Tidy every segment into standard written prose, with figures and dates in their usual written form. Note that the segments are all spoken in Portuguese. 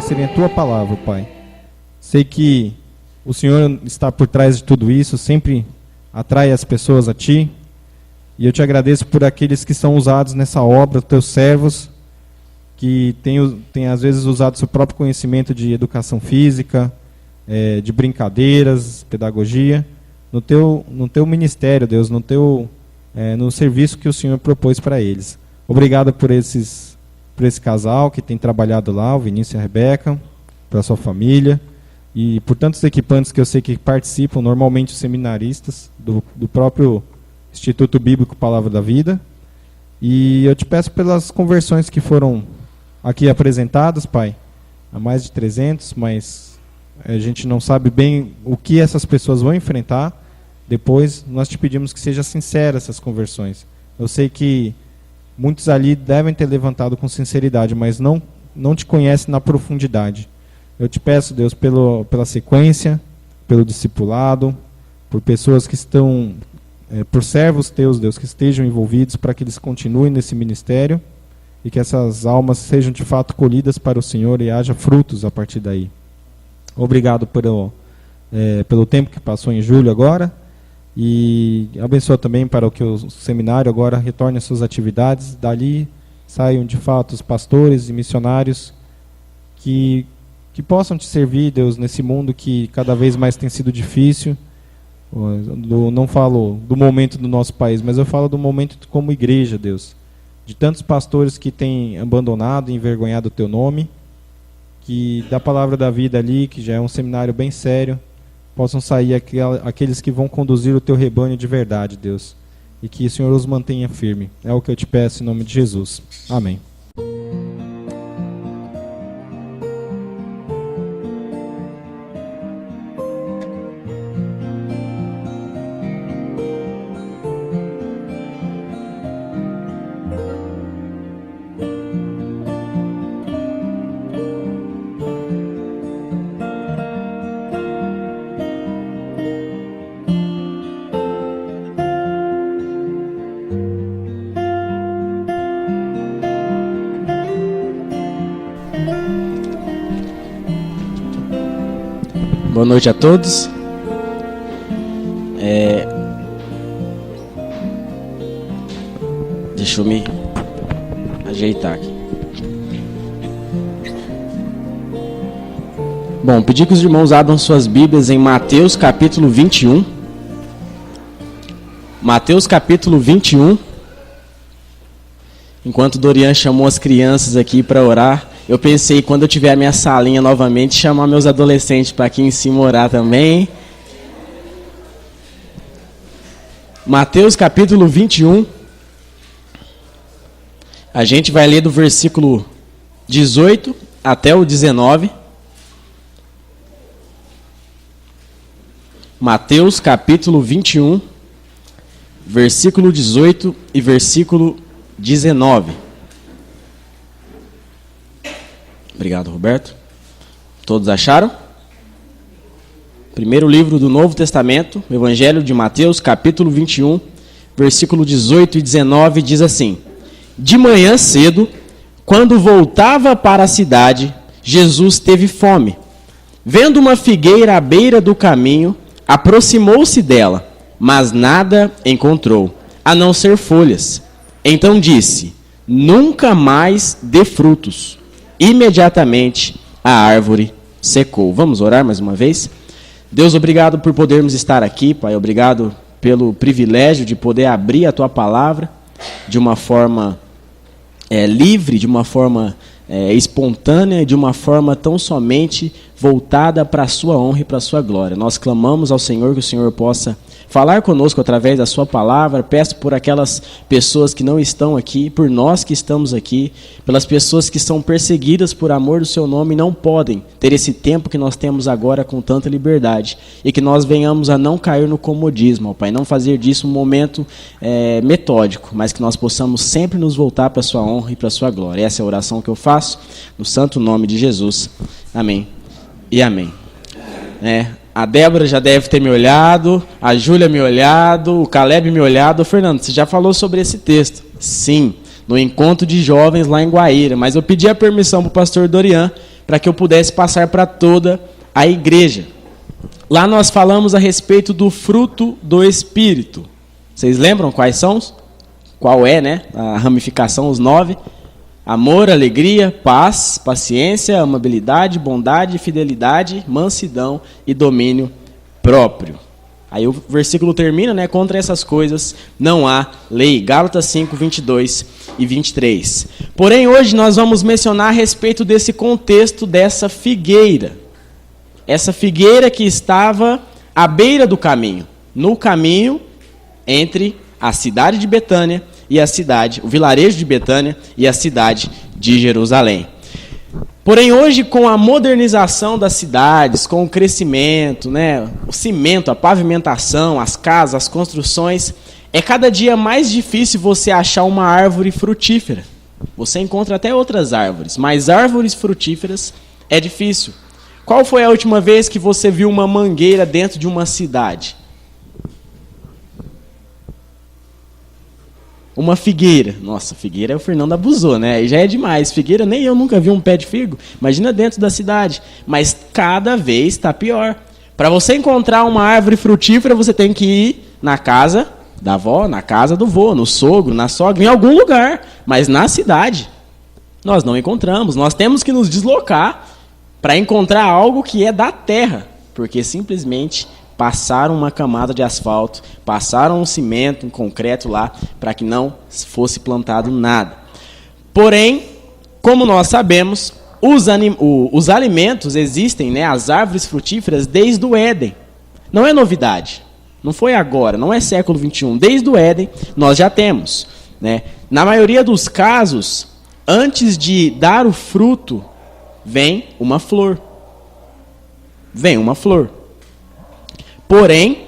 conhecerem a Tua palavra, Pai. Sei que o Senhor está por trás de tudo isso, sempre atrai as pessoas a Ti. E eu te agradeço por aqueles que são usados nessa obra, Teus servos, que têm às vezes usado seu próprio conhecimento de educação física, de brincadeiras, pedagogia, no teu ministério, Deus, no serviço que o Senhor propôs para eles. Obrigado por esse casal que tem trabalhado lá, o Vinícius e a Rebeca, pela sua família, e por tantos equipantes que eu sei que participam, normalmente os seminaristas do próprio Instituto Bíblico Palavra da Vida. E eu te peço pelas conversões que foram aqui apresentadas, Pai, há mais de 300, mas a gente não sabe bem o que essas pessoas vão enfrentar. Depois, nós te pedimos que seja sincera essas conversões. Eu sei que muitos ali devem ter levantado com sinceridade, mas não te conhecem na profundidade. Eu te peço, Deus, pela sequência, pelo discipulado, por pessoas que estão, por servos teus, Deus, que estejam envolvidos, para que eles continuem nesse ministério e que essas almas sejam de fato colhidas para o Senhor e haja frutos a partir daí. Obrigado pelo tempo que passou em julho agora, e abençoa também para que o seminário agora retorne às suas atividades, dali saiam de fato os pastores e missionários que possam te servir, Deus, nesse mundo que cada vez mais tem sido difícil. Não falo do momento do nosso país, mas eu falo do momento como igreja, Deus, de tantos pastores que têm abandonado e envergonhado o teu nome, que da Palavra da Vida ali, que já é um seminário bem sério, possam sair aqueles que vão conduzir o teu rebanho de verdade, Deus, e que o Senhor os mantenha firme. É o que eu te peço em nome de Jesus. Amém. Boa noite a todos. Deixa eu me ajeitar aqui. Bom, pedi que os irmãos abram suas Bíblias em Mateus capítulo 21. Mateus capítulo 21. Enquanto Dorian chamou as crianças aqui para orar, eu pensei, quando eu tiver a minha salinha novamente, chamar meus adolescentes para aqui em cima orar também. Mateus capítulo 21. A gente vai ler do versículo 18 até o 19. Mateus capítulo 21, versículo 18 e versículo 19. Obrigado, Roberto. Todos acharam? Primeiro livro do Novo Testamento, o Evangelho de Mateus, capítulo 21, versículo 18 e 19, diz assim: De manhã cedo, quando voltava para a cidade, Jesus teve fome. Vendo uma figueira à beira do caminho, aproximou-se dela, mas nada encontrou, a não ser folhas. Então disse: Nunca mais dê frutos. Imediatamente a árvore secou. Vamos orar mais uma vez? Deus, obrigado por podermos estar aqui, Pai. Obrigado pelo privilégio de poder abrir a Tua palavra de uma forma livre, de uma forma espontânea, de uma forma tão somente voltada para a Sua honra e para a Sua glória. Nós clamamos ao Senhor que o Senhor possa falar conosco através da Sua palavra. Peço por aquelas pessoas que não estão aqui, por nós que estamos aqui, pelas pessoas que são perseguidas por amor do Seu nome e não podem ter esse tempo que nós temos agora com tanta liberdade, e que nós venhamos a não cair no comodismo, ó Pai, não fazer disso um momento metódico, mas que nós possamos sempre nos voltar para a Sua honra e para a Sua glória. Essa é a oração que eu faço, no santo nome de Jesus. Amém e amém. A Débora já deve ter me olhado, a Júlia me olhado, o Caleb me olhado. Fernando, você já falou sobre esse texto? Sim, no encontro de jovens lá em Guaíra, mas eu pedi a permissão para o pastor Dorian para que eu pudesse passar para toda a igreja. Lá nós falamos a respeito do fruto do Espírito. Vocês lembram quais são? Qual é, né? A ramificação, os 9. Amor, alegria, paz, paciência, amabilidade, bondade, fidelidade, mansidão e domínio próprio. Aí o versículo termina, né? Contra essas coisas não há lei. Gálatas 5, 22 e 23. Porém, hoje nós vamos mencionar a respeito desse contexto dessa figueira. Essa figueira que estava à beira do caminho. No caminho entre a cidade de Betânia e a cidade, o vilarejo de Betânia e a cidade de Jerusalém. Porém, hoje, com a modernização das cidades, com o crescimento, né, o cimento, a pavimentação, as casas, as construções, é cada dia mais difícil você achar uma árvore frutífera. Você encontra até outras árvores, mas árvores frutíferas é difícil. Qual foi a última vez que você viu uma mangueira dentro de uma cidade? Uma figueira. Nossa, figueira o Fernando abusou, né? Aí já é demais. Figueira, nem eu nunca vi um pé de figo. Imagina dentro da cidade. Mas cada vez está pior. Para você encontrar uma árvore frutífera, você tem que ir na casa da avó, na casa do vô, no sogro, na sogra, em algum lugar. Mas na cidade, nós não encontramos. Nós temos que nos deslocar para encontrar algo que é da terra. Porque simplesmente passaram uma camada de asfalto, passaram um cimento, um concreto lá, para que não fosse plantado nada. Porém, como nós sabemos, os alimentos existem, né, as árvores frutíferas, desde o Éden. Não é novidade. Não foi agora, não é século XXI. Desde o Éden, nós já temos, né? Na maioria dos casos, antes de dar o fruto, vem uma flor. Vem uma flor. Porém,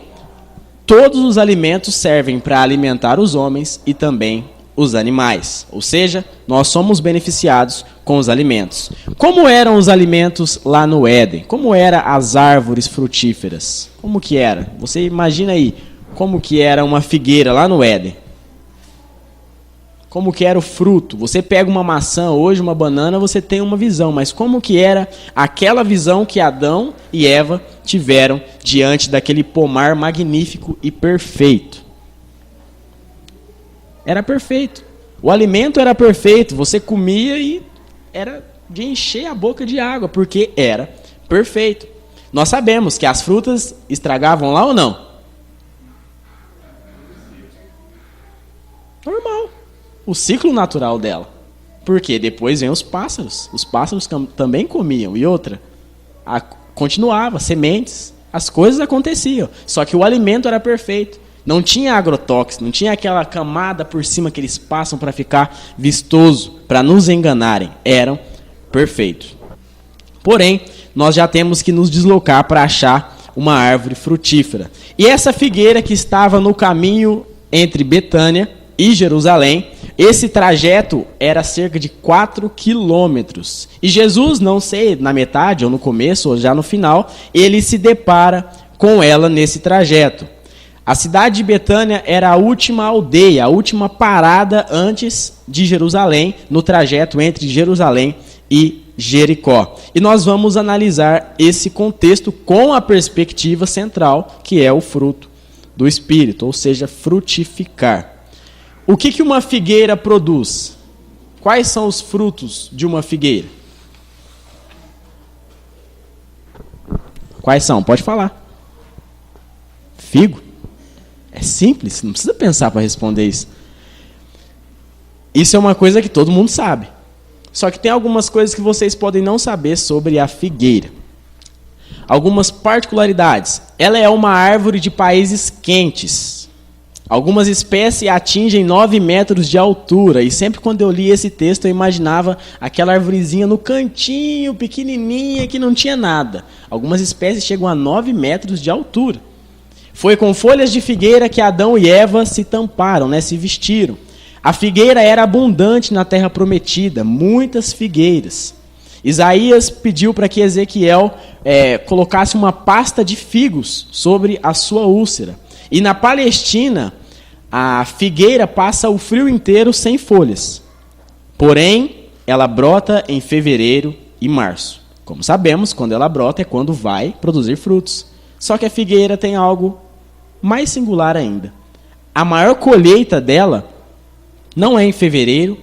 todos os alimentos servem para alimentar os homens e também os animais. Ou seja, nós somos beneficiados com os alimentos. Como eram os alimentos lá no Éden? Como eram as árvores frutíferas? Como que era? Você imagina aí, como que era uma figueira lá no Éden? Como que era o fruto? Você pega uma maçã hoje, uma banana, você tem uma visão. Mas como que era aquela visão que Adão e Eva tiveram diante daquele pomar magnífico e perfeito? Era perfeito. O alimento era perfeito. Você comia e era de encher a boca de água, porque era perfeito. Nós sabemos que as frutas estragavam lá ou não? Normal. O ciclo natural dela. Porque depois vem os pássaros. Os pássaros também comiam. E outra, continuava, sementes, as coisas aconteciam. Só que o alimento era perfeito. Não tinha agrotóxico, não tinha aquela camada por cima que eles passam para ficar vistoso, para nos enganarem. Eram perfeitos. Porém, nós já temos que nos deslocar para achar uma árvore frutífera. E essa figueira que estava no caminho entre Betânia e Jerusalém, esse trajeto era cerca de 4 quilômetros. E Jesus, não sei, na metade, ou no começo, ou já no final, ele se depara com ela nesse trajeto. A cidade de Betânia era a última aldeia, a última parada antes de Jerusalém, no trajeto entre Jerusalém e Jericó. E nós vamos analisar esse contexto com a perspectiva central, que é o fruto do Espírito, ou seja, frutificar. O que uma figueira produz? Quais são os frutos de uma figueira? Quais são? Pode falar. Figo. É simples, não precisa pensar para responder isso. Isso é uma coisa que todo mundo sabe. Só que tem algumas coisas que vocês podem não saber sobre a figueira. Algumas particularidades. Ela é uma árvore de países quentes. Algumas espécies atingem 9 metros de altura. E sempre quando eu li esse texto, eu imaginava aquela arvorezinha no cantinho, pequenininha, que não tinha nada. Algumas espécies chegam a 9 metros de altura. Foi com folhas de figueira que Adão e Eva se tamparam, né, se vestiram. A figueira era abundante na terra prometida, muitas figueiras. Isaías pediu para que Ezequiel colocasse uma pasta de figos sobre a sua úlcera. E na Palestina, a figueira passa o frio inteiro sem folhas. Porém, ela brota em fevereiro e março. Como sabemos, quando ela brota é quando vai produzir frutos. Só que a figueira tem algo mais singular ainda. A maior colheita dela não é em fevereiro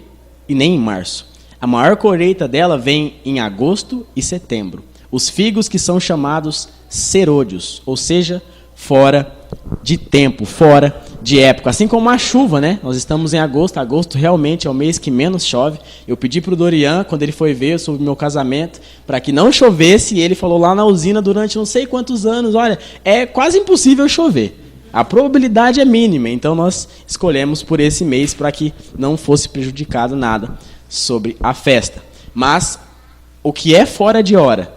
e nem em março. A maior colheita dela vem em agosto e setembro. Os figos que são chamados serôdios, ou seja, fora de tempo, fora de época. Assim como a chuva, né? Nós estamos em agosto. Agosto realmente é o mês que menos chove. Eu pedi para o Dorian, quando ele foi ver sobre o meu casamento, para que não chovesse, e ele falou lá na usina durante não sei quantos anos, olha, é quase impossível chover. A probabilidade é mínima, então nós escolhemos por esse mês para que não fosse prejudicado nada sobre a festa. Mas o que é fora de hora,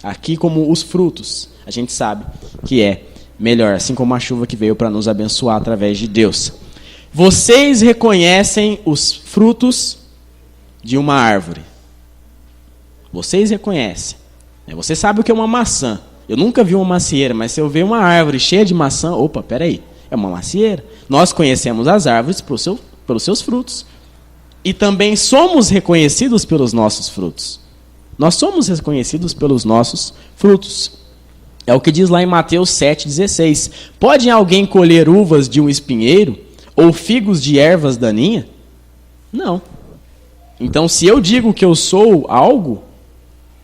aqui como os frutos, a gente sabe que é melhor, assim como a chuva que veio para nos abençoar através de Deus. Vocês reconhecem os frutos de uma árvore. Vocês reconhecem. Você sabe o que é uma maçã. Eu nunca vi uma macieira, mas se eu ver uma árvore cheia de maçã, opa, peraí, é uma macieira. Nós conhecemos as árvores pelos seus frutos. E também somos reconhecidos pelos nossos frutos. Nós somos reconhecidos pelos nossos frutos. É o que diz lá em Mateus 7,16. Pode alguém colher uvas de um espinheiro ou figos de ervas daninhas? Não. Então, se eu digo que eu sou algo,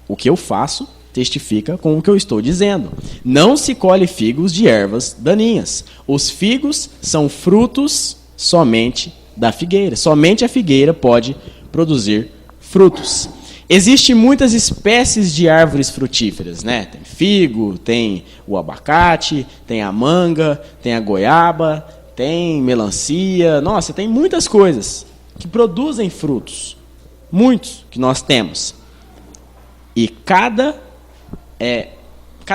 o que eu faço testifica com o que eu estou dizendo. Não se colhe figos de ervas daninhas. Os figos são frutos somente da figueira. Somente a figueira pode produzir frutos. Existem muitas espécies de árvores frutíferas, né? Tem figo, tem o abacate, tem a manga, tem a goiaba, tem melancia. Nossa, tem muitas coisas que produzem frutos. Muitos que nós temos. E cada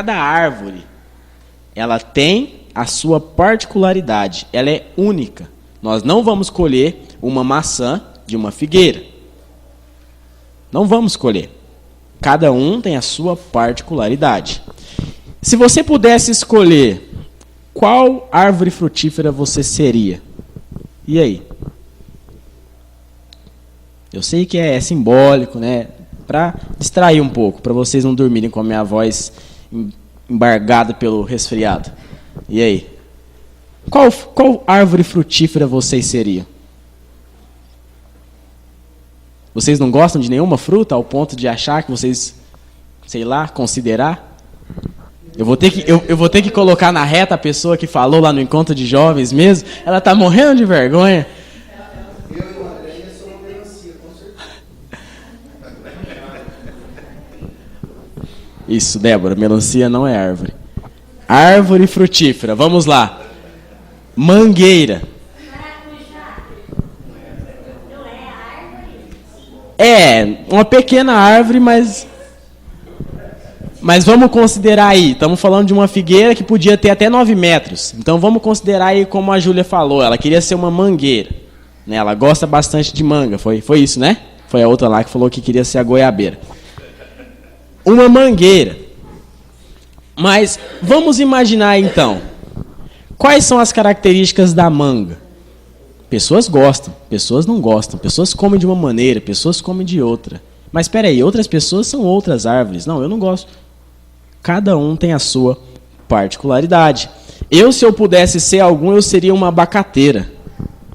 árvore, ela tem a sua particularidade. Ela é única. Nós não vamos colher uma maçã de uma figueira. Não vamos colher. Cada um tem a sua particularidade. Se você pudesse escolher qual árvore frutífera você seria, e aí? Eu sei que é simbólico, né? Para distrair um pouco, para vocês não dormirem com a minha voz embargada pelo resfriado. E aí? Qual árvore frutífera vocês seriam? Vocês não gostam de nenhuma fruta ao ponto de achar que vocês, sei lá, considerar? Eu vou ter que colocar na reta a pessoa que falou lá no encontro de jovens mesmo. Ela está morrendo de vergonha. Eu e o André somos uma melancia, com certeza. Isso, Débora, melancia não é árvore. Árvore frutífera, vamos lá. Mangueira. É, uma pequena árvore, mas vamos considerar aí, estamos falando de uma figueira que podia ter até 9 metros. Então vamos considerar aí como a Júlia falou, ela queria ser uma mangueira. Né? Ela gosta bastante de manga, foi isso, né? Foi a outra lá que falou que queria ser a goiabeira. Uma mangueira. Mas vamos imaginar então, quais são as características da manga? Pessoas gostam, pessoas não gostam, pessoas comem de uma maneira, pessoas comem de outra. Mas espera aí, outras pessoas são outras árvores. Não, eu não gosto. Cada um tem a sua particularidade. Se eu pudesse ser algum, eu seria uma abacateira.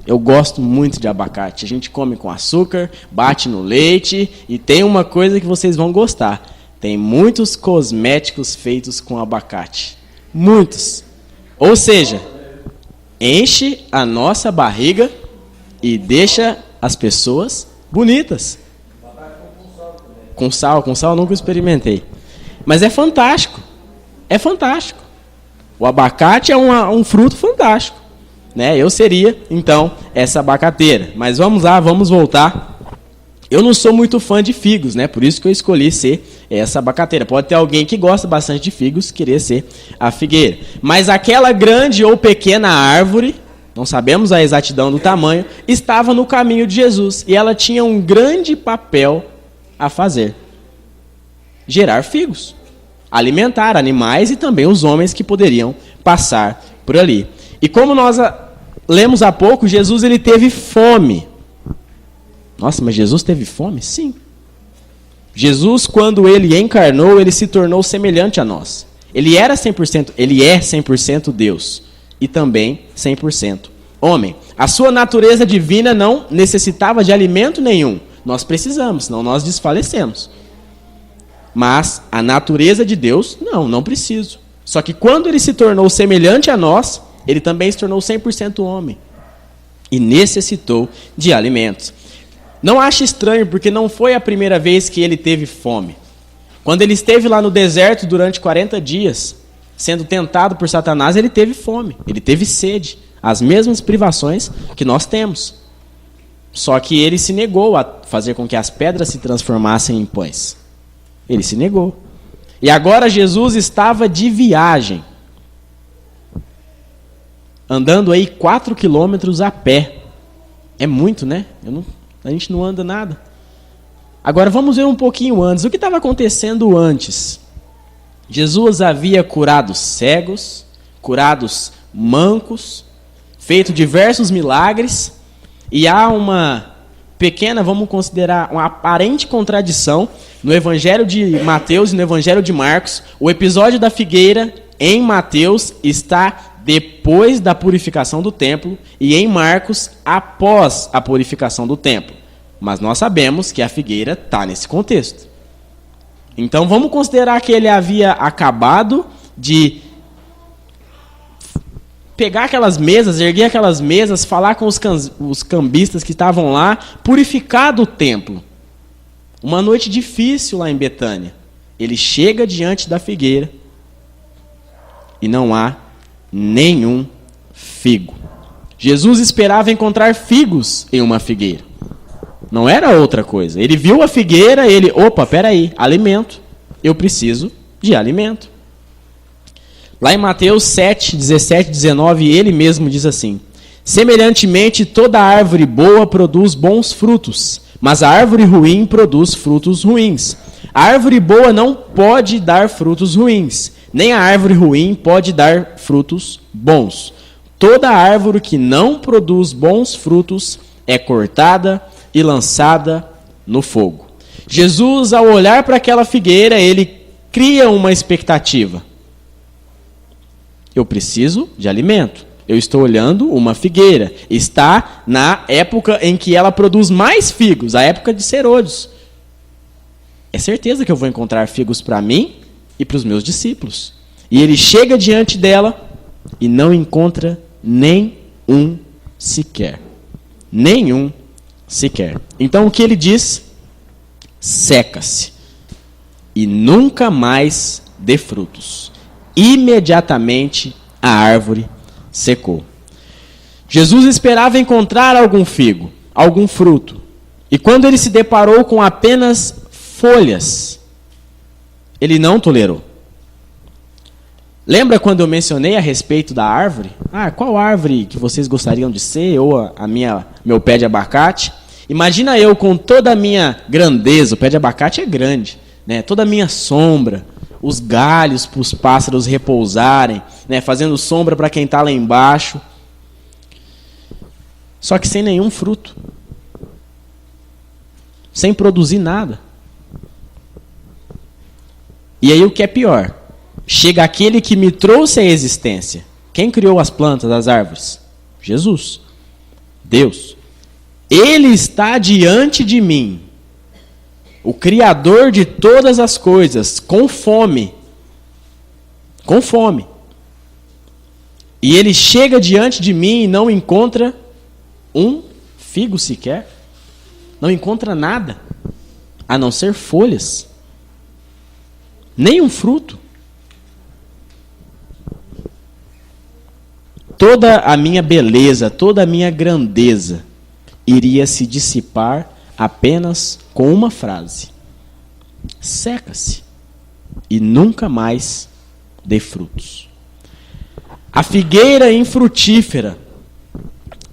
Eu gosto muito de abacate. A gente come com açúcar, bate no leite e tem uma coisa que vocês vão gostar. Tem muitos cosméticos feitos com abacate. Muitos. Ou seja, enche a nossa barriga e deixa as pessoas bonitas. Com sal eu nunca experimentei. Mas é fantástico. É fantástico. O abacate é um fruto fantástico. Né? Eu seria, então, essa abacateira. Mas vamos lá, vamos voltar. Eu não sou muito fã de figos, né? Por isso que eu escolhi ser essa abacateira. Pode ter alguém que gosta bastante de figos, querer ser a figueira. Mas aquela grande ou pequena árvore, não sabemos a exatidão do tamanho, estava no caminho de Jesus. E ela tinha um grande papel a fazer. Gerar figos. Alimentar animais e também os homens que poderiam passar por ali. E como nós lemos há pouco, Jesus ele teve fome. Nossa, mas Jesus teve fome? Sim. Jesus, quando ele encarnou, ele se tornou semelhante a nós. Ele era 100%, ele é 100% Deus e também 100% homem. A sua natureza divina não necessitava de alimento nenhum. Nós precisamos, senão nós desfalecemos. Mas a natureza de Deus, não preciso. Só que quando ele se tornou semelhante a nós, ele também se tornou 100% homem. E necessitou de alimentos. Não ache estranho, porque não foi a primeira vez que ele teve fome. Quando ele esteve lá no deserto durante 40 dias, sendo tentado por Satanás, ele teve fome, ele teve sede. As mesmas privações que nós temos. Só que ele se negou a fazer com que as pedras se transformassem em pães. Ele se negou. E agora Jesus estava de viagem. Andando aí 4 quilômetros a pé. É muito, né? A gente não anda nada. Agora vamos ver um pouquinho antes. O que estava acontecendo antes? Jesus havia curado cegos, curados mancos, feito diversos milagres. E há uma pequena, vamos considerar, uma aparente contradição no Evangelho de Mateus e no Evangelho de Marcos. O episódio da figueira em Mateus está depois da purificação do templo e em Marcos após a purificação do templo. Mas nós sabemos que a figueira está nesse contexto. Então vamos considerar que ele havia acabado de pegar aquelas mesas, erguer aquelas mesas, falar com os cambistas que estavam lá, purificar o templo. Uma noite difícil lá em Betânia. Ele chega diante da figueira e não há nenhum figo. Jesus esperava encontrar figos em uma figueira. Não era outra coisa. Ele viu a figueira, peraí, alimento. Eu preciso de alimento. Lá em Mateus 7, 17, 19, ele mesmo diz assim: semelhantemente, toda árvore boa produz bons frutos, mas a árvore ruim produz frutos ruins. A árvore boa não pode dar frutos ruins, nem a árvore ruim pode dar frutos bons. Toda árvore que não produz bons frutos é cortada e lançada no fogo. Jesus, ao olhar para aquela figueira, ele cria uma expectativa. Eu preciso de alimento. Eu estou olhando uma figueira. Está na época em que ela produz mais figos, a época de Herodes. É certeza que eu vou encontrar figos para mim e para os meus discípulos. E ele chega diante dela e não encontra nenhum sequer. Nenhum sequer. Então o que ele diz? Seca-se e nunca mais dê frutos. Imediatamente a árvore secou. Jesus esperava encontrar algum figo, algum fruto. E quando ele se deparou com apenas folhas, ele não tolerou. Lembra quando eu mencionei a respeito da árvore? Qual árvore que vocês gostariam de ser? Ou meu pé de abacate? Imagina eu com toda a minha grandeza, o pé de abacate é grande, né? Toda a minha sombra, os galhos para os pássaros repousarem, né? Fazendo sombra para quem está lá embaixo. Só que sem nenhum fruto. Sem produzir nada. E aí o que é pior? Chega aquele que me trouxe a existência. Quem criou as plantas, as árvores? Jesus. Deus. Ele está diante de mim, o Criador de todas as coisas, com fome. Com fome. E ele chega diante de mim e não encontra um figo sequer. Não encontra nada, a não ser folhas. Nem um fruto. Toda a minha beleza, toda a minha grandeza iria se dissipar apenas com uma frase: seca-se e nunca mais dê frutos. A figueira infrutífera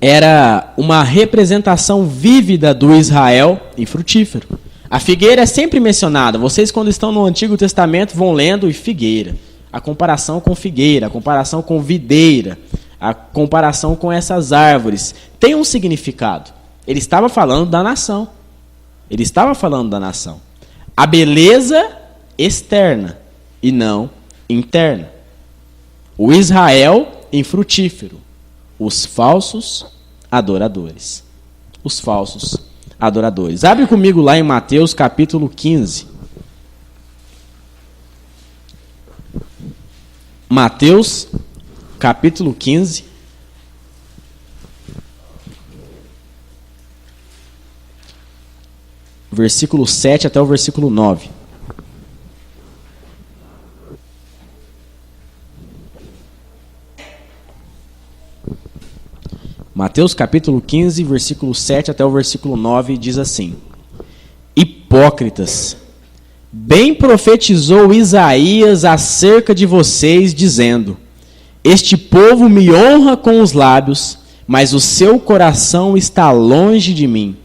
era uma representação vívida do Israel infrutífero. A figueira é sempre mencionada. Vocês, quando estão no Antigo Testamento, vão lendo e figueira. A comparação com figueira, a comparação com videira, a comparação com essas árvores tem um significado. Ele estava falando da nação. Ele estava falando da nação. a beleza externa e não interna. O Israel infrutífero, os falsos adoradores. Os falsos adoradores. Abre comigo lá em Mateus capítulo 15. Mateus capítulo 15. Versículo 7 até o versículo 9. Mateus capítulo 15, versículo 7 até o versículo 9, diz assim: Hipócritas, bem profetizou Isaías acerca de vocês, dizendo: Este povo me honra com os lábios, mas o seu coração está longe de mim.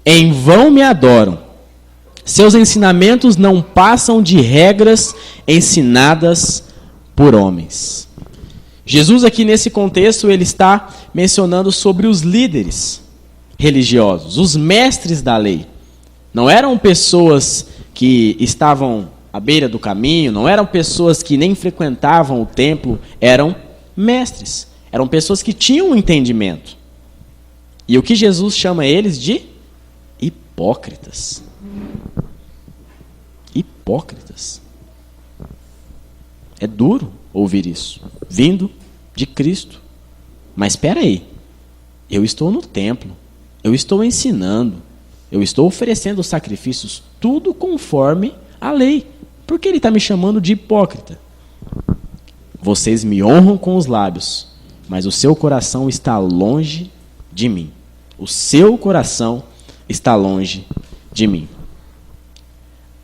Em vão me adoram. Seus ensinamentos não passam de regras ensinadas por homens. Jesus aqui nesse contexto, ele está mencionando sobre os líderes religiosos, os mestres da lei. Não eram pessoas que estavam à beira do caminho, não eram pessoas que nem frequentavam o templo, eram mestres. Eram pessoas que tinham um entendimento. E o que Jesus chama eles de hipócritas. Hipócritas. É duro ouvir isso, vindo de Cristo. Mas espera aí, eu estou no templo, eu estou ensinando, eu estou oferecendo sacrifícios, tudo conforme a lei. Por que ele está me chamando de hipócrita? Vocês me honram com os lábios, mas o seu coração está longe de mim. O seu coração está longe de mim.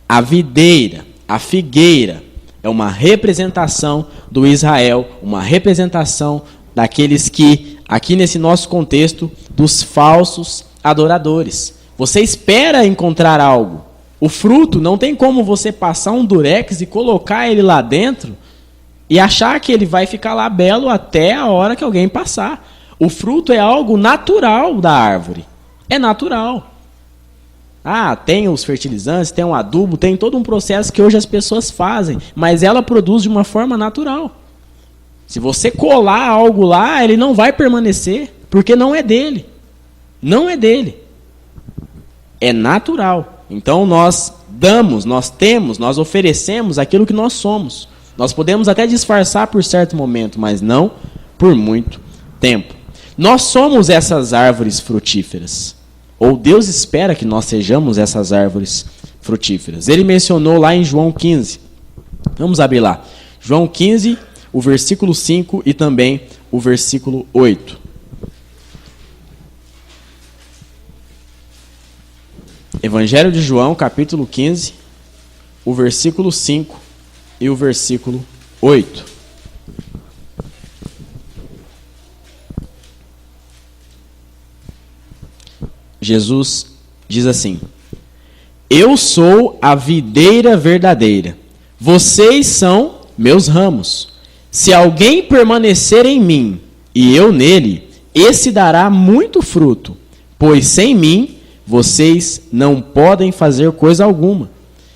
A videira, a figueira, é uma representação do Israel, uma representação daqueles que, aqui nesse nosso contexto, dos falsos adoradores. Você espera encontrar algo. O fruto, não tem como você passar um durex e colocar ele lá dentro e achar que ele vai ficar lá belo até a hora que alguém passar. O fruto é algo natural da árvore. É natural. Tem os fertilizantes, tem um adubo, tem todo um processo que hoje as pessoas fazem, mas ela produz de uma forma natural. Se você colar algo lá, ele não vai permanecer, porque não é dele. Não é dele. É natural. Então nós damos, nós temos, nós oferecemos aquilo que nós somos. Nós podemos até disfarçar por certo momento, mas não por muito tempo. Nós somos essas árvores frutíferas. Ou Deus espera que nós sejamos essas árvores frutíferas. Ele mencionou lá em João 15. Vamos abrir lá. João 15, o versículo 5 e também o versículo 8. Evangelho de João, capítulo 15, o versículo 5 e o versículo 8. Jesus diz assim: Eu sou a videira verdadeira, vocês são meus ramos. Se alguém permanecer em mim e eu nele, esse dará muito fruto, pois sem mim vocês não podem fazer coisa alguma.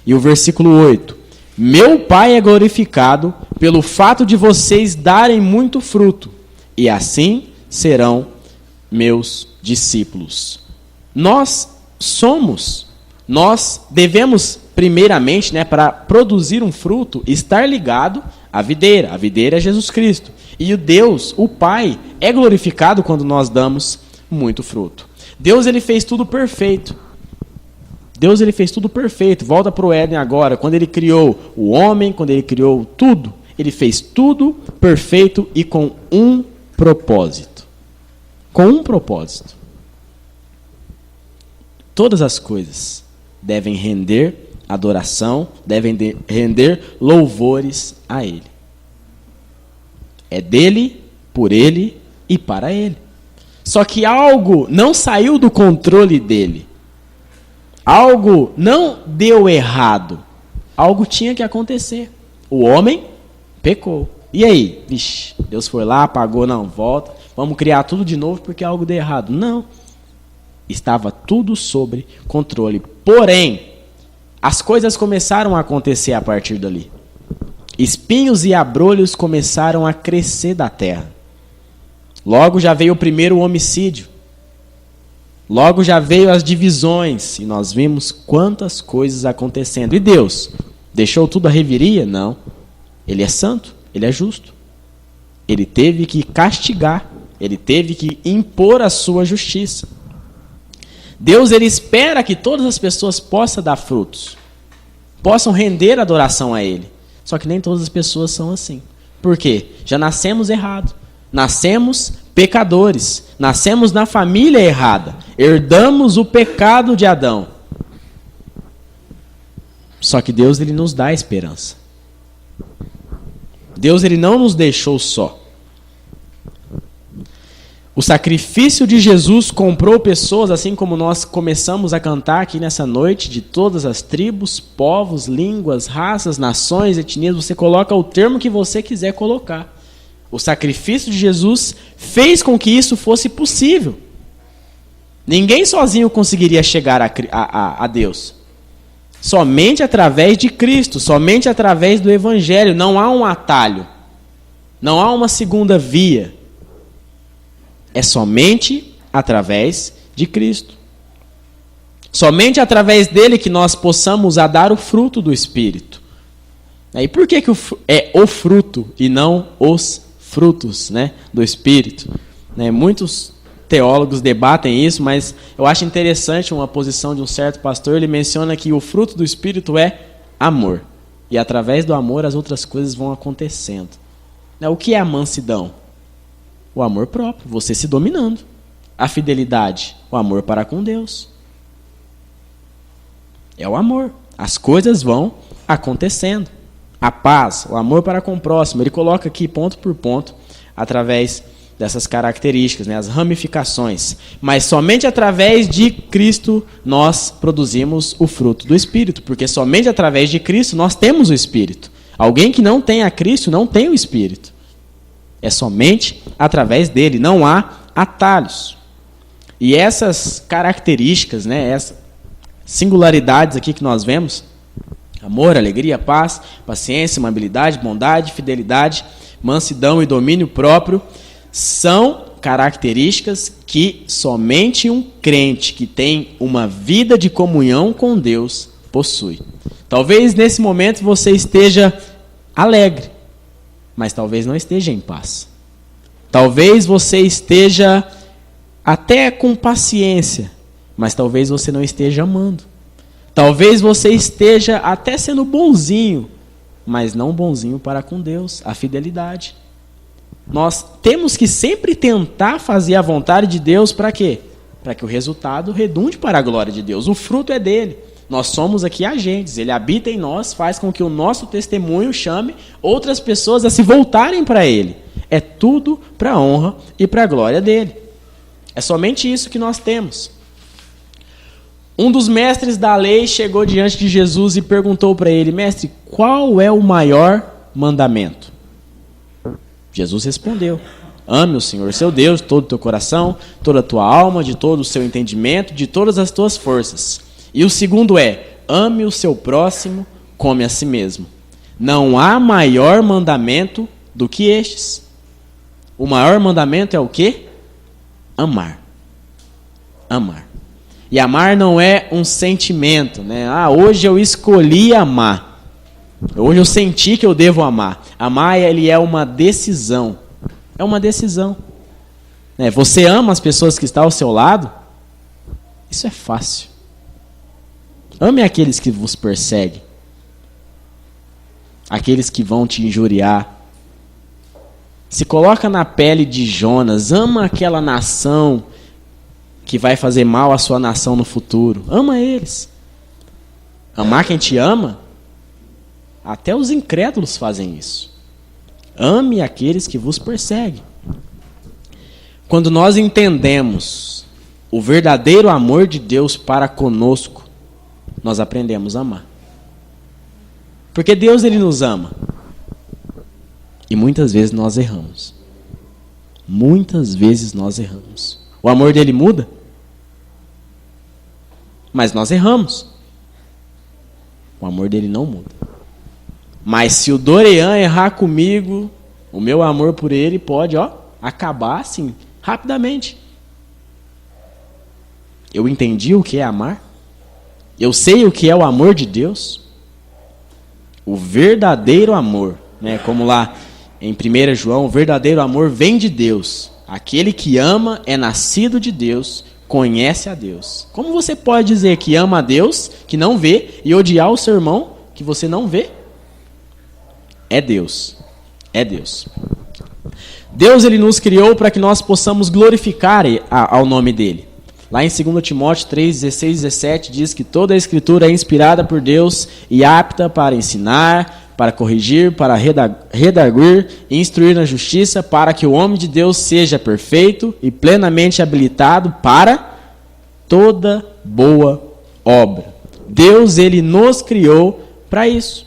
E o versículo 8: Meu Pai é glorificado pelo fato de vocês darem muito fruto, e assim serão meus discípulos. Nós devemos primeiramente, para produzir um fruto, estar ligado à videira. A videira é Jesus Cristo. E o Deus, o Pai, é glorificado quando nós damos muito fruto. Deus, ele fez tudo perfeito. Deus, ele fez tudo perfeito. Volta para o Éden agora, quando ele criou o homem, quando ele criou tudo, ele fez tudo perfeito e com um propósito. Com um propósito. Todas as coisas devem render adoração, devem render louvores a Ele. É dele, por Ele e para Ele. Só que algo não saiu do controle dele. Algo não deu errado. Algo tinha que acontecer. O homem pecou. E aí? Vixe, Deus foi lá, apagou, não, volta. Vamos criar tudo de novo porque algo deu errado. Não. Estava tudo sob controle. Porém, as coisas começaram a acontecer a partir dali. Espinhos e abrolhos começaram a crescer da terra. Logo já veio o primeiro homicídio. Logo já veio as divisões. E nós vimos quantas coisas acontecendo. E Deus deixou tudo à reveria? Não. Ele é santo, ele é justo. Ele teve que castigar. Ele teve que impor a sua justiça. Deus, ele espera que todas as pessoas possam dar frutos. Possam render adoração a ele. Só que nem todas as pessoas são assim. Por quê? Já nascemos errado. Nascemos pecadores. Nascemos na família errada. Herdamos o pecado de Adão. Só que Deus, ele nos dá esperança. Deus, ele não nos deixou só. O sacrifício de Jesus comprou pessoas, assim como nós começamos a cantar aqui nessa noite, de todas as tribos, povos, línguas, raças, nações, etnias. Você coloca o termo que você quiser colocar. O sacrifício de Jesus fez com que isso fosse possível. Ninguém sozinho conseguiria chegar a Deus. Somente através de Cristo, somente através do Evangelho. Não há um atalho. Não há uma segunda via. É somente através de Cristo. Somente através dele que nós possamos dar o fruto do Espírito. E por que é o fruto e não os frutos, né, do Espírito? Muitos teólogos debatem isso, mas eu acho interessante uma posição de um certo pastor. Ele menciona que o fruto do Espírito é amor. E através do amor as outras coisas vão acontecendo. O que é a mansidão? O amor próprio, você se dominando. A fidelidade, o amor para com Deus. É o amor. As coisas vão acontecendo. A paz, o amor para com o próximo. Ele coloca aqui ponto por ponto, através dessas características, as ramificações. Mas somente através de Cristo nós produzimos o fruto do Espírito. Porque somente através de Cristo nós temos o Espírito. Alguém que não tem a Cristo não tem o Espírito. É somente através dele, não há atalhos. E essas características, essas singularidades aqui que nós vemos, amor, alegria, paz, paciência, amabilidade, bondade, fidelidade, mansidão e domínio próprio, são características que somente um crente que tem uma vida de comunhão com Deus possui. Talvez nesse momento você esteja alegre, mas talvez não esteja em paz. Talvez você esteja até com paciência, mas talvez você não esteja amando. Talvez você esteja até sendo bonzinho, mas não bonzinho para com Deus, a fidelidade. Nós temos que sempre tentar fazer a vontade de Deus para quê? Para que o resultado redunde para a glória de Deus. O fruto é dele. Nós somos aqui agentes, ele habita em nós, faz com que o nosso testemunho chame outras pessoas a se voltarem para ele. É tudo para a honra e para a glória dele. É somente isso que nós temos. Um dos mestres da lei chegou diante de Jesus e perguntou para ele: mestre, qual é o maior mandamento? Jesus respondeu: ame o Senhor seu Deus de todo o teu coração, toda a tua alma, de todo o seu entendimento, de todas as tuas forças. E o segundo é: ame o seu próximo como a si mesmo. Não há maior mandamento do que estes. O maior mandamento é o quê? Amar. Amar. E amar não é um sentimento, hoje eu escolhi amar. Hoje eu senti que eu devo amar. Amar, ele é uma decisão. É uma decisão. Você ama as pessoas que estão ao seu lado? Isso é fácil. Ame aqueles que vos perseguem. Aqueles que vão te injuriar. Se coloca na pele de Jonas. Ama aquela nação que vai fazer mal à sua nação no futuro. Ama eles. Amar quem te ama? Até os incrédulos fazem isso. Ame aqueles que vos perseguem. Quando nós entendemos o verdadeiro amor de Deus para conosco, nós aprendemos a amar. Porque Deus, ele nos ama. E muitas vezes nós erramos. Muitas vezes nós erramos. O amor dele muda? Mas nós erramos. o amor dele não muda. Mas se o Dorian errar comigo, o meu amor por ele pode, acabar assim, rapidamente. Eu entendi o que é amar. Eu sei o que é o amor de Deus. O verdadeiro amor, né? Como lá em 1 João, o verdadeiro amor vem de Deus. Aquele que ama é nascido de Deus, conhece a Deus. Como você pode dizer que ama a Deus, que não vê, e odiar o seu irmão, que você não vê? É Deus. É Deus. Deus, ele nos criou para que nós possamos glorificar ao nome dele. Lá em 2 Timóteo 3, 16 e 17 diz que toda a Escritura é inspirada por Deus e apta para ensinar, para corrigir, para redarguir e instruir na justiça, para que o homem de Deus seja perfeito e plenamente habilitado para toda boa obra. Deus, ele nos criou para isso.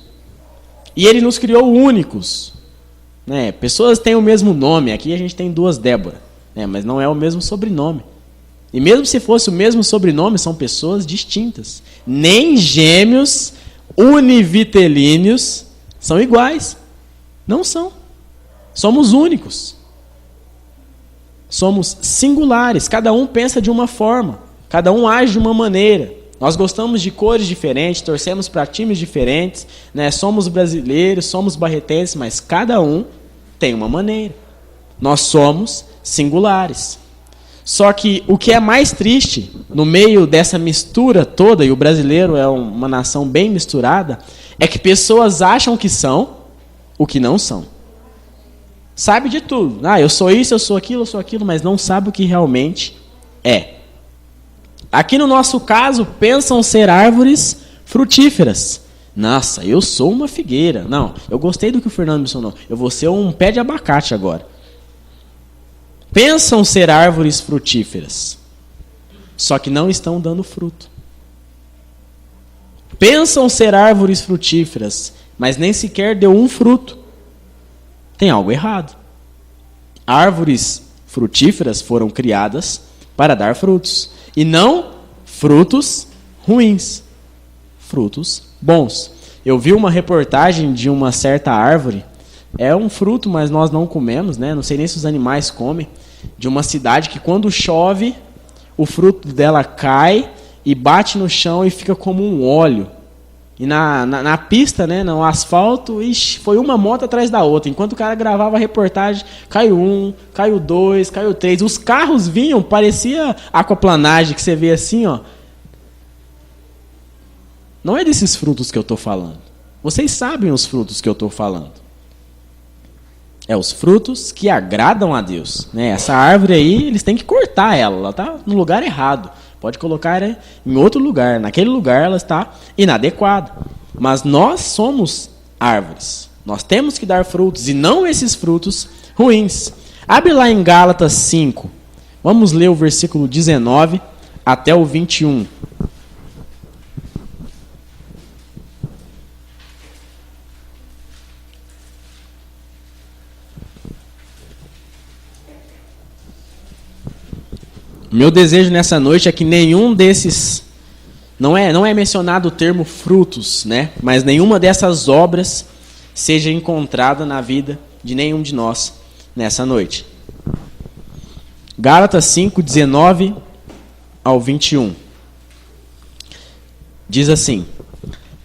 E ele nos criou únicos. Né? Pessoas têm o mesmo nome, aqui a gente tem 2 Débora, né? Mas não é o mesmo sobrenome. E mesmo se fosse o mesmo sobrenome, são pessoas distintas. Nem gêmeos univitelíneos são iguais. Não são. Somos únicos. Somos singulares. Cada um pensa de uma forma. Cada um age de uma maneira. Nós gostamos de cores diferentes, torcemos para times diferentes, né? Somos brasileiros, somos barretenses, mas cada um tem uma maneira. Nós somos singulares. Só que o que é mais triste, no meio dessa mistura toda, e o brasileiro é uma nação bem misturada, é que pessoas acham que são o que não são. Sabe de tudo. Eu sou isso, eu sou aquilo, mas não sabe o que realmente é. Aqui no nosso caso, pensam ser árvores frutíferas. Nossa, eu sou uma figueira. Não, eu gostei do que o Fernando mencionou. Eu vou ser um pé de abacate agora. Pensam ser árvores frutíferas, só que não estão dando fruto. Pensam ser árvores frutíferas, mas nem sequer deu um fruto. Tem algo errado. Árvores frutíferas foram criadas para dar frutos, e não frutos ruins, frutos bons. Eu vi uma reportagem de uma certa árvore, é um fruto, mas nós não comemos, né? Não sei nem se os animais comem, de uma cidade que quando chove, o fruto dela cai e bate no chão e fica como um óleo. E na pista, né, no asfalto, foi uma moto atrás da outra. Enquanto o cara gravava a reportagem, caiu um, caiu dois, caiu três. Os carros vinham, parecia aquaplanagem, que você vê assim, ó. Não é desses frutos que eu estou falando. Vocês sabem os frutos que eu estou falando. É os frutos que agradam a Deus. Né? Essa árvore aí, eles têm que cortar ela. Ela está no lugar errado. Pode colocar ela em outro lugar. Naquele lugar ela está inadequada. Mas nós somos árvores. Nós temos que dar frutos e não esses frutos ruins. Abre lá em Gálatas 5. Vamos ler o versículo 19 até o 21. Meu desejo nessa noite é que nenhum desses, não é mencionado o termo frutos, né? Mas nenhuma dessas obras seja encontrada na vida de nenhum de nós nessa noite. Gálatas 5, 19 ao 21. Diz assim: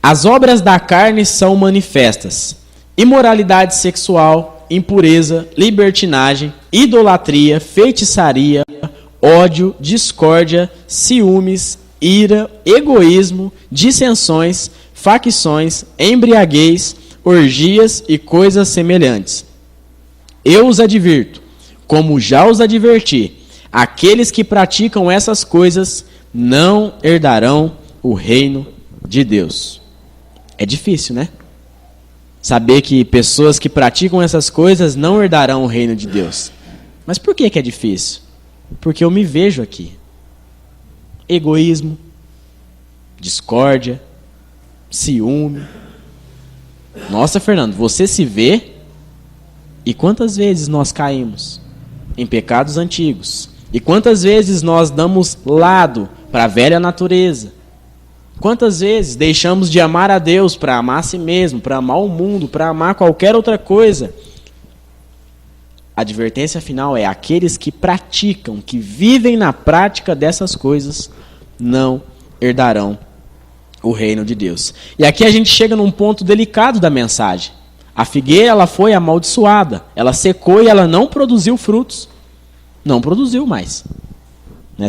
as obras da carne são manifestas: imoralidade sexual, impureza, libertinagem, idolatria, feitiçaria, ódio, discórdia, ciúmes, ira, egoísmo, dissensões, facções, embriaguez, orgias e coisas semelhantes. Eu os advirto, como já os adverti, aqueles que praticam essas coisas não herdarão o reino de Deus. É difícil, né? Saber que pessoas que praticam essas coisas não herdarão o reino de Deus. Mas por que é difícil? Porque eu me vejo aqui. Egoísmo, discórdia, ciúme. Nossa, Fernando, você se vê? E quantas vezes nós caímos em pecados antigos? E quantas vezes nós damos lado para a velha natureza? Quantas vezes deixamos de amar a Deus para amar a si mesmo, para amar o mundo, para amar qualquer outra coisa? A advertência final é: aqueles que praticam, que vivem na prática dessas coisas, não herdarão o reino de Deus. E aqui a gente chega num ponto delicado da mensagem. A figueira, ela foi amaldiçoada, ela secou e ela não produziu frutos. Não produziu mais.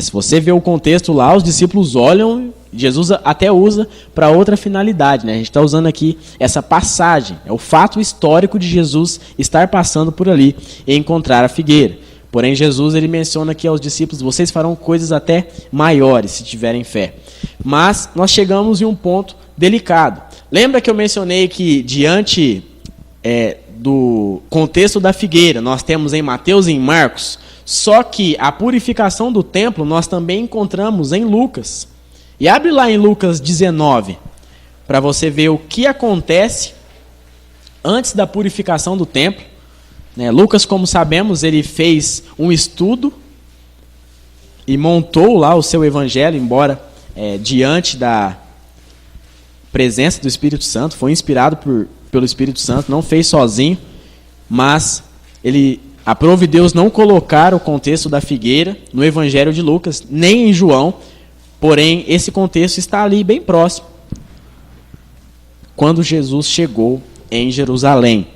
Se você vê o contexto lá, os discípulos olham, Jesus até usa para outra finalidade. A gente está usando aqui essa passagem, é o fato histórico de Jesus estar passando por ali e encontrar a figueira. Porém, Jesus ele menciona aqui aos discípulos: vocês farão coisas até maiores se tiverem fé. Mas nós chegamos em um ponto delicado. Lembra que eu mencionei que diante do contexto da figueira, nós temos em Mateus e em Marcos, só que a purificação do templo nós também encontramos em Lucas. E abre lá em Lucas 19, para você ver o que acontece antes da purificação do templo. Lucas, como sabemos, ele fez um estudo e montou lá o seu evangelho, embora diante da presença do Espírito Santo, foi inspirado pelo Espírito Santo, não fez sozinho, mas ele aprove Deus não colocar o contexto da figueira no evangelho de Lucas, nem em João, porém esse contexto está ali bem próximo. Quando Jesus chegou em Jerusalém,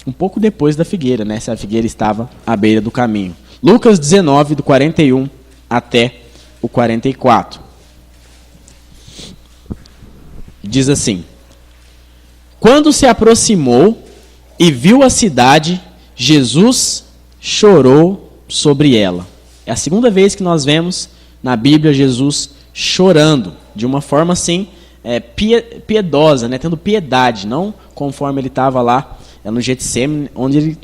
um pouco depois da figueira, se a figueira estava à beira do caminho. Lucas 19, do 41 até o 44. Diz assim: quando se aproximou e viu a cidade, Jesus chorou sobre ela. É a segunda vez que nós vemos na Bíblia Jesus chorando, de uma forma assim, piedosa, tendo piedade, não conforme ele estava lá no Getsêmani, onde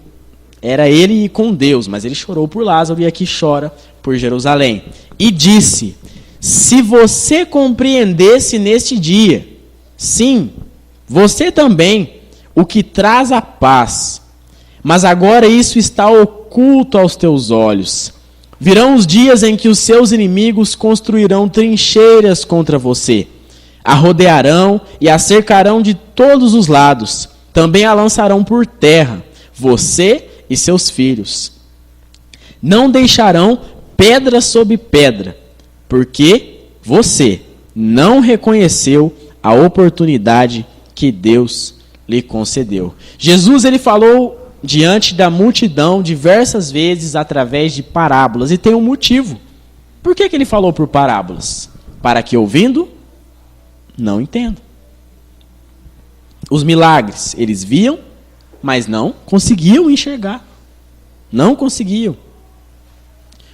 era ele com Deus, mas ele chorou por Lázaro e aqui chora por Jerusalém. E disse: se você compreendesse neste dia, sim, você também, o que traz a paz, mas agora isso está oculto aos teus olhos. Virão os dias em que os seus inimigos construirão trincheiras contra você, a rodearão e a cercarão de todos os lados, também a lançarão por terra, você e seus filhos. Não deixarão pedra sobre pedra, porque você não reconheceu a oportunidade que Deus lhe concedeu. Jesus ele falou diante da multidão diversas vezes através de parábolas, e tem um motivo. Por que ele falou por parábolas? Para que ouvindo, não entendam. Os milagres, eles viam, mas não conseguiam enxergar. Não conseguiam.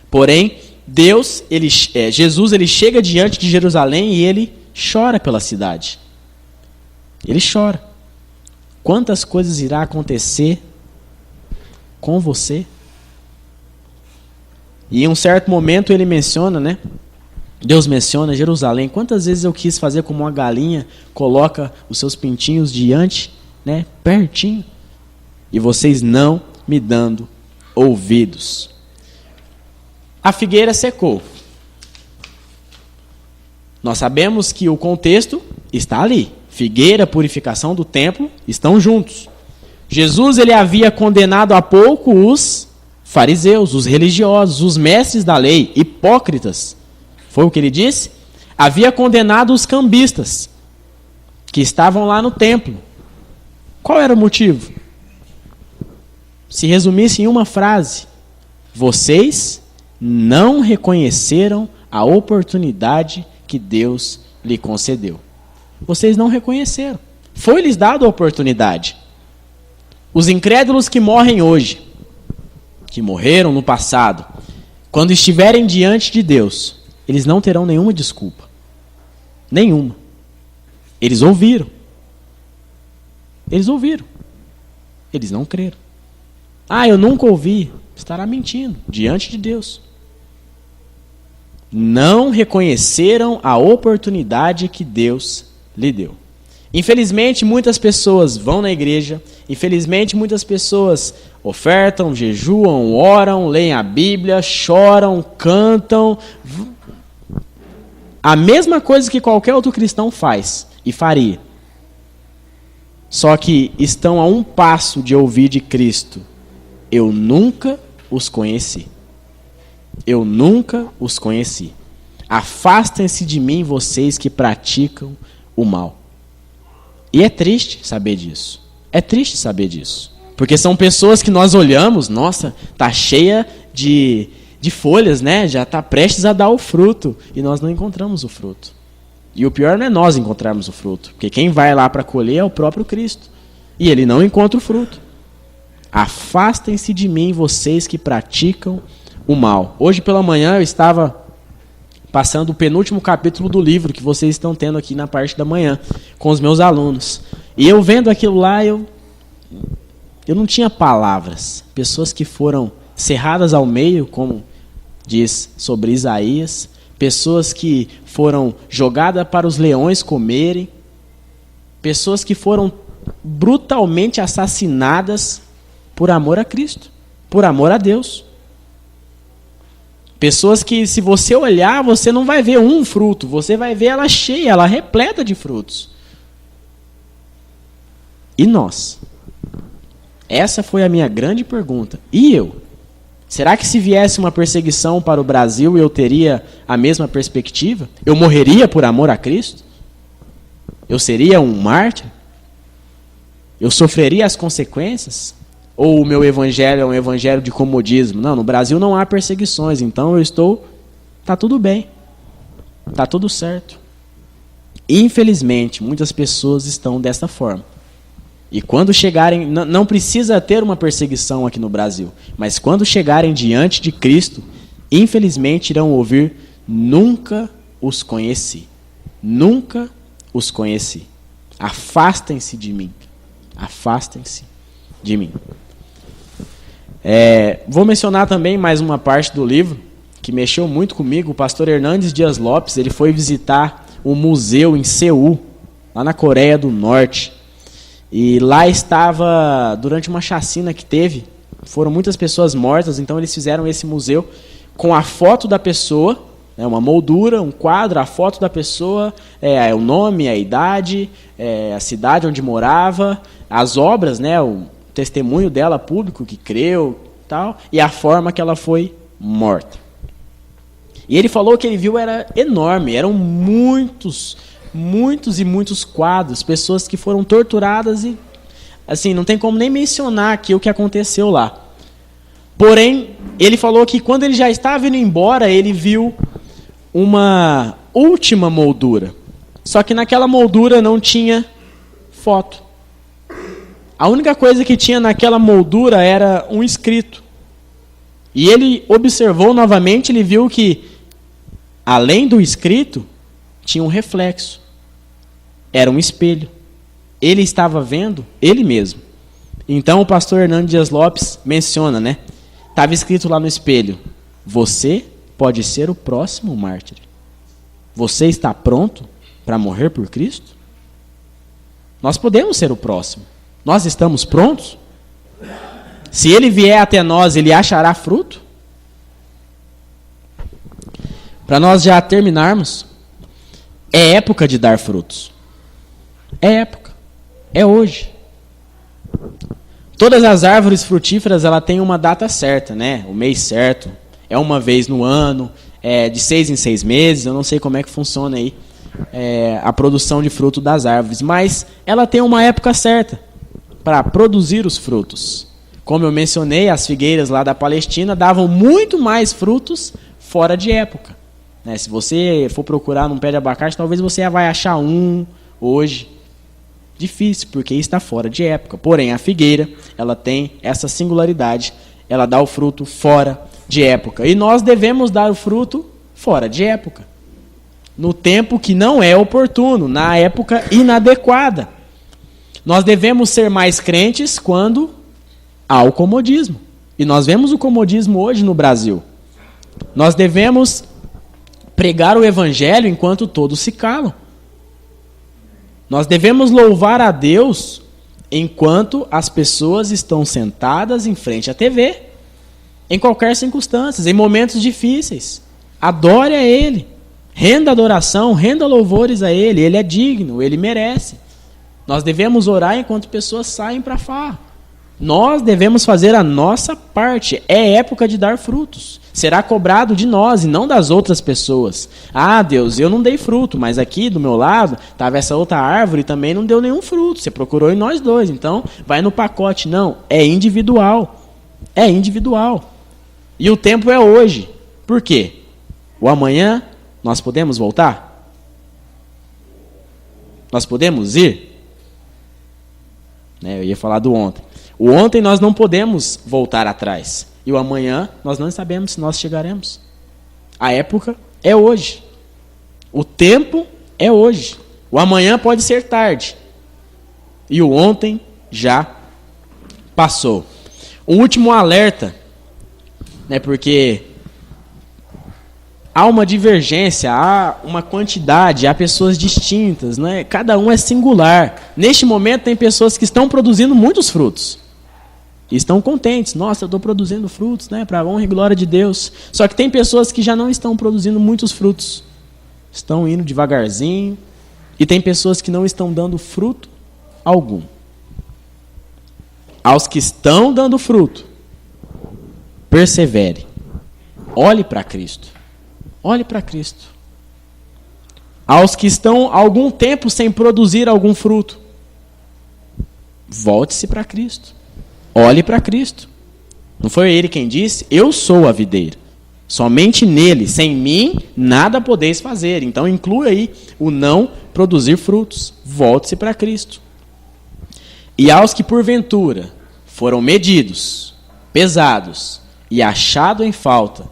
Porém, Jesus, ele chega diante de Jerusalém e ele chora pela cidade. Ele chora. Quantas coisas irá acontecer com você? E em um certo momento ele menciona, Deus menciona Jerusalém. Quantas vezes eu quis fazer como uma galinha, coloca os seus pintinhos diante, pertinho, e vocês não me dando ouvidos. A figueira secou. Nós sabemos que o contexto está ali. Figueira, purificação do templo, estão juntos. Jesus ele havia condenado há pouco os fariseus, os religiosos, os mestres da lei, hipócritas. Foi o que ele disse? Havia condenado os cambistas, que estavam lá no templo. Qual era o motivo? Se resumisse em uma frase: vocês não reconheceram a oportunidade que Deus lhe concedeu. Vocês não reconheceram. Foi-lhes dada a oportunidade. Os incrédulos que morrem hoje, que morreram no passado, quando estiverem diante de Deus, eles não terão nenhuma desculpa. Nenhuma. Eles ouviram. Eles ouviram. Eles não creram. Eu nunca ouvi. Estará mentindo diante de Deus. Não reconheceram a oportunidade que Deus lhe deu. Infelizmente, muitas pessoas vão na igreja. Infelizmente, muitas pessoas ofertam, jejuam, oram, leem a Bíblia, choram, cantam. a mesma coisa que qualquer outro cristão faz e faria. Só que estão a um passo de ouvir de Cristo: eu nunca os conheci. Eu nunca os conheci. Afastem-se de mim, vocês que praticam o mal. E é triste saber disso. É triste saber disso. Porque são pessoas que nós olhamos, nossa, tá cheia de folhas, né? Já está prestes a dar o fruto. E nós não encontramos o fruto. E o pior não é nós encontrarmos o fruto. Porque quem vai lá para colher é o próprio Cristo. E ele não encontra o fruto. Afastem-se de mim, vocês que praticam o mal. Hoje pela manhã eu estava passando o penúltimo capítulo do livro que vocês estão tendo aqui na parte da manhã, com os meus alunos. E eu vendo aquilo lá, eu não tinha palavras. Pessoas que foram cerradas ao meio, como diz sobre Isaías. Pessoas que foram jogadas para os leões comerem. Pessoas que foram brutalmente assassinadas por amor a Cristo, por amor a Deus. Pessoas que, se você olhar, você não vai ver um fruto, você vai ver ela cheia, ela repleta de frutos. E nós? Essa foi a minha grande pergunta. E eu? Será que se viesse uma perseguição para o Brasil, eu teria a mesma perspectiva? Eu morreria por amor a Cristo? Eu seria um mártir? Eu sofreria as consequências? Ou o meu evangelho é um evangelho de comodismo? Não, no Brasil não há perseguições, então está tudo bem, está tudo certo. Infelizmente, muitas pessoas estão dessa forma. E quando chegarem, não precisa ter uma perseguição aqui no Brasil, mas quando chegarem diante de Cristo, infelizmente irão ouvir: nunca os conheci, nunca os conheci. Afastem-se de mim, afastem-se de mim. Vou mencionar também mais uma parte do livro que mexeu muito comigo. O pastor Hernandes Dias Lopes, ele foi visitar um museu em Seul, lá na Coreia do Norte. E lá estava, durante uma chacina que teve, foram muitas pessoas mortas, então eles fizeram esse museu com a foto da pessoa, uma moldura, um quadro, a foto da pessoa, o nome, a idade, a cidade onde morava, as obras, o testemunho dela público, que creu, tal, e a forma que ela foi morta. E ele falou que ele viu era enorme, eram muitos e muitos quadros, pessoas que foram torturadas e, assim, não tem como nem mencionar aqui o que aconteceu lá. Porém, ele falou que quando ele já estava indo embora, ele viu uma última moldura. Só que naquela moldura não tinha foto. A única coisa que tinha naquela moldura era um escrito. E ele observou novamente, ele viu que, além do escrito, tinha um reflexo. Era um espelho. Ele estava vendo ele mesmo. Então o pastor Hernandes Dias Lopes menciona, estava escrito lá no espelho: você pode ser o próximo mártir. Você está pronto para morrer por Cristo? Nós podemos ser o próximo. Nós estamos prontos? Se ele vier até nós, ele achará fruto? Para nós já terminarmos, é época de dar frutos. É época. É hoje. Todas as árvores frutíferas, ela tem uma data certa, o mês certo. É uma vez no ano, de 6 em 6 meses, eu não sei como é que funciona aí a produção de fruto das árvores, mas ela tem uma época certa para produzir os frutos. Como eu mencionei, as figueiras lá da Palestina davam muito mais frutos fora de época. Se você for procurar num pé de abacate, talvez você vai achar um hoje. Difícil, porque está fora de época. Porém, a figueira, ela tem essa singularidade. Ela dá o fruto fora de época. E nós devemos dar o fruto fora de época. No tempo que não é oportuno, na época inadequada. Nós devemos ser mais crentes quando há o comodismo. E nós vemos o comodismo hoje no Brasil. Nós devemos pregar o evangelho enquanto todos se calam. Nós devemos louvar a Deus enquanto as pessoas estão sentadas em frente à TV, em qualquer circunstância, em momentos difíceis. Adore a Ele. Renda adoração, renda louvores a Ele. Ele é digno, Ele merece. Nós devemos orar enquanto pessoas saem para a farra. Nós devemos fazer a nossa parte. É época de dar frutos. Será cobrado de nós e não das outras pessoas. Ah, Deus, eu não dei fruto, mas aqui do meu lado estava essa outra árvore e também não deu nenhum fruto. Você procurou em nós dois, então vai no pacote. Não, é individual. É individual. E o tempo é hoje. Por quê? O amanhã nós podemos voltar? Nós podemos ir? Eu ia falar do ontem. O ontem nós não podemos voltar atrás. E o amanhã nós não sabemos se nós chegaremos. A época é hoje. O tempo é hoje. O amanhã pode ser tarde. E o ontem já passou. Um último alerta, porque há uma divergência, há uma quantidade, há pessoas distintas, cada um é singular. Neste momento tem pessoas que estão produzindo muitos frutos. E estão contentes. Nossa, eu estou produzindo frutos, para a honra e glória de Deus. Só que tem pessoas que já não estão produzindo muitos frutos. Estão indo devagarzinho. E tem pessoas que não estão dando fruto algum. Aos que estão dando fruto, persevere. Olhe para Cristo. Olhe para Cristo. Aos que estão algum tempo sem produzir algum fruto, volte-se para Cristo. Olhe para Cristo. Não foi Ele quem disse? Eu sou a videira. Somente nele, sem mim, nada podeis fazer. Então inclui aí o não produzir frutos. Volte-se para Cristo. E aos que porventura foram medidos, pesados e achado em falta,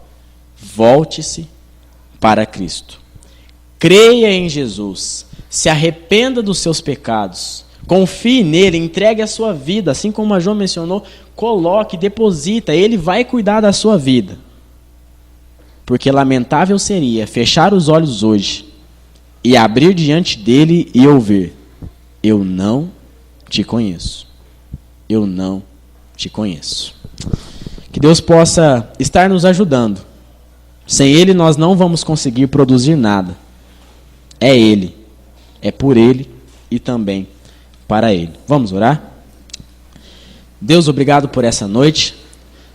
volte-se para Cristo. Creia em Jesus. Se arrependa dos seus pecados. Confie nele, entregue a sua vida, assim como a João mencionou, coloque, deposita, ele vai cuidar da sua vida. Porque lamentável seria fechar os olhos hoje e abrir diante dele e ouvir: eu não te conheço. Eu não te conheço. Que Deus possa estar nos ajudando. Sem Ele nós não vamos conseguir produzir nada. É Ele, é por Ele e também para Ele. Vamos orar? Deus, obrigado por essa noite.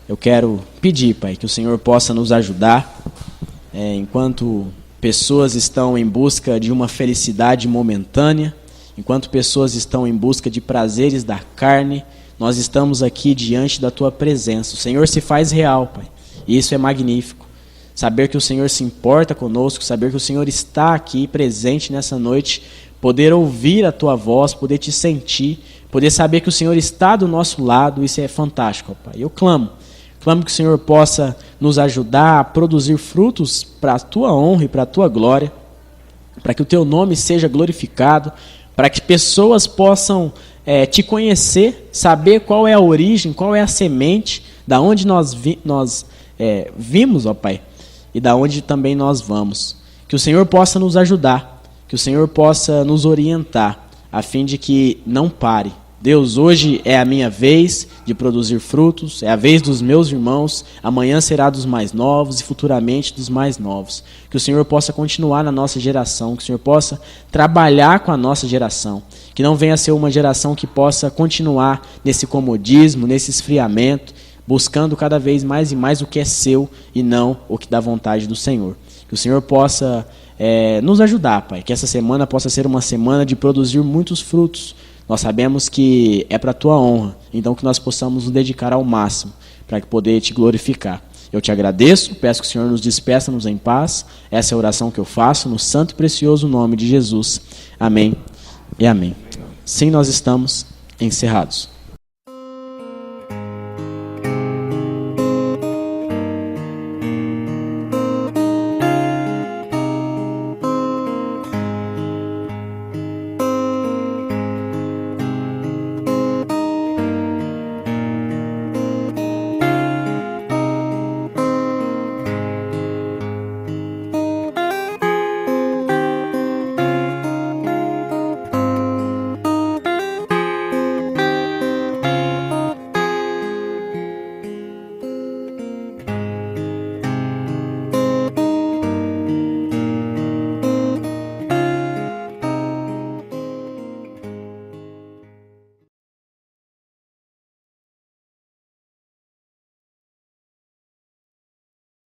Eu quero pedir, Pai, que o Senhor possa nos ajudar, enquanto pessoas estão em busca de uma felicidade momentânea, enquanto pessoas estão em busca de prazeres da carne, nós estamos aqui diante da Tua presença. O Senhor se faz real, Pai, e isso é magnífico. Saber que o Senhor se importa conosco, saber que o Senhor está aqui presente nessa noite, poder ouvir a Tua voz, poder Te sentir, poder saber que o Senhor está do nosso lado, isso é fantástico, Pai. Eu clamo que o Senhor possa nos ajudar a produzir frutos para a Tua honra e para a Tua glória, para que o Teu nome seja glorificado, para que pessoas possam Te conhecer, saber qual é a origem, qual é a semente, da onde nós vimos, ó Pai, e da onde também nós vamos. Que o Senhor possa nos ajudar, que o Senhor possa nos orientar, a fim de que não pare. Deus, hoje é a minha vez de produzir frutos, é a vez dos meus irmãos, amanhã será dos mais novos e futuramente dos mais novos. Que o Senhor possa continuar na nossa geração, que o Senhor possa trabalhar com a nossa geração, que não venha a ser uma geração que possa continuar nesse comodismo, nesse esfriamento, buscando cada vez mais e mais o que é seu e não o que dá vontade do Senhor. Que o Senhor possa nos ajudar, Pai, que essa semana possa ser uma semana de produzir muitos frutos. Nós sabemos que é para a Tua honra, então que nós possamos nos dedicar ao máximo para poder Te glorificar. Eu Te agradeço, peço que o Senhor nos despeça-nos em paz. Essa é a oração que eu faço no santo e precioso nome de Jesus. Amém e amém. Sim, nós estamos encerrados.